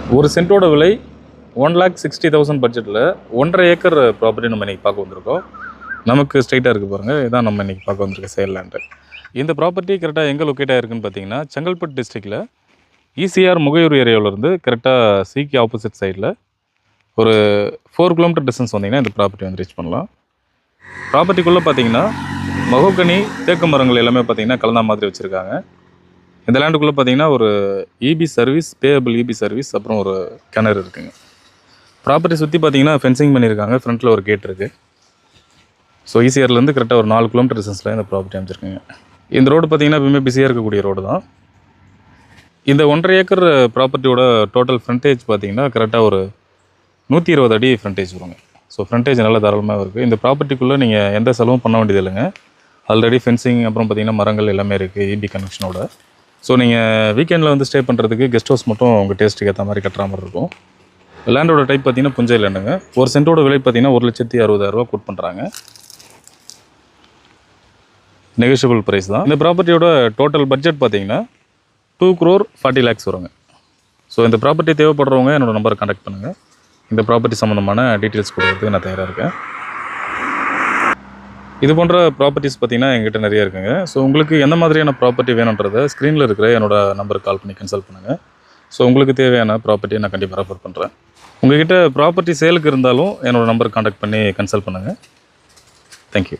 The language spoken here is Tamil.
ஒரு சென்ட்டோட விலை 1,60,000 பட்ஜெட்டில் 1.5 ஏக்கர் ப்ராப்பர்ட்டி நம்ம இன்றைக்கி பார்க்க வந்திருக்கோம். நமக்கு ஸ்ட்ரைட்டாக இருக்குது பாருங்கள், இதான் நம்ம இன்றைக்கி பார்க்க வந்திருக்க சேல் லேண்டு. இந்த ப்ராப்பர்ட்டி கரெக்டாக எங்கே லொக்கேட் ஆகிருக்குன்னு பார்த்தீங்கன்னா, செங்கல்பட்டு டிஸ்ட்ரிக்டில் ஈசிஆர் முகையூர் ஏரியாவிலேருந்து கரெக்டாக சிக்கு ஆப்போசிட் சைடில் ஒரு 4 கிலோமீட்டர் டிஸ்டன்ஸ் வந்தீங்கன்னா இந்த ப்ராப்பர்ட்டி வந்து ரீச் பண்ணலாம். ப்ராப்பர்ட்டிக்குள்ளே பார்த்தீங்கன்னா மகோகனி தேக்கு மரங்கள் எல்லாமே பார்த்தீங்கன்னா கலந்தா மாதிரி வச்சுருக்காங்க. இந்த லேண்டுக்குள்ளே பார்த்தீங்கன்னா ஒரு EB service, payable EB service, அப்புறம் ஒரு கிணறு இருக்குங்க. ப்ராப்பர்ட்டி சுற்றி பார்த்தீங்கன்னா ஃபென்சிங் பண்ணியிருக்காங்க. ஃப்ரண்ட்டில் ஒரு கேட் இருக்குது. ஸோ ஈசிஆர்லேருந்து கரெக்டாக ஒரு 4 கிலோமீட்டர் டிஸ்டன்ஸில் இந்த ப்ராப்பர்ட்டி அமைச்சிருக்குங்க. இந்த ரோடு பார்த்தீங்கன்னா எப்பவுமே பிஸியாக இருக்கக்கூடிய ரோடு தான். இந்த 1.5 ஏக்கர் ப்ராப்பர்ட்டியோட டோட்டல் ஃப்ரண்டேஜ் பார்த்தீங்கன்னா கரெக்டாக ஒரு 120 அடி ஃப்ரண்டேஜ் வருங்க. ஸோ ஃப்ரண்டேஜ் நல்லா தாராளமாக இருக்குது. இந்த ப்ராப்பர்ட்டிக்குள்ளே நீங்கள் எந்த செலவும் பண்ண வேண்டியது இல்லைங்க. ஆல்ரெடி ஃபென்சிங், அப்புறம் பார்த்தீங்கன்னா மரங்கள் எல்லாமே இருக்குது இபி கனெக்ஷனோட. ஸோ நீங்கள் வீக்கெண்டில் வந்து ஸ்டே பண்ணுறதுக்கு கெஸ்ட் ஹவுஸ் மட்டும் உங்கள் டேஸ்ட்டுக்கு ஏற்ற மாதிரி கட்டுற மாதிரி இருக்கும். லேண்டோட டைப் பார்த்தீங்கன்னா புஞ்சை லேண்டுங்க. ஒரு சென்ட்டோட விலை பார்த்தீங்கன்னா 1,60,000 கோட் பண்ணுறாங்க. நெகோஷியபிள் ப்ரைஸ் தான். இந்த ப்ராப்பர்ட்டியோட டோட்டல் பட்ஜெட் பார்த்தீங்கன்னா 2,40 lakhs வருங்க. ஸோ இந்த ப்ராப்பர்ட்டி தேவைப்படுறவங்க என்னோடய நம்பரை கான்டாக்ட் பண்ணுங்கள். இந்த ப்ராப்பர்ட்டி சம்மந்தமான டீட்டெயில்ஸ் கொடுக்குறதுக்கு நான் தயாராக இருக்கேன். இது போன்ற ப்ராப்பர்ட்டிஸ் பார்த்தீங்கன்னா எங்கிட்ட நிறைய இருக்குங்க. ஸோ உங்களுக்கு எந்த மாதிரியான ப்ராப்பர்ட்டி வேணுன்றதை ஸ்க்ரீனில் இருக்கிற என்னோடய நம்பருக்கு கால் பண்ணி கன்சல்ட் பண்ணுங்கள். ஸோ உங்களுக்கு தேவையான ப்ராப்பர்ட்டியை நான் கண்டிப்பாக ரெஃபர் பண்ணுறேன். உங்கள்கிட்ட ப்ராப்பர்ட்டி சேலுக்கு இருந்தாலும் என்னோடய நம்பருக்கு கான்டாக்ட் பண்ணி கன்சல்ட் பண்ணுங்கள். தேங்க்யூ.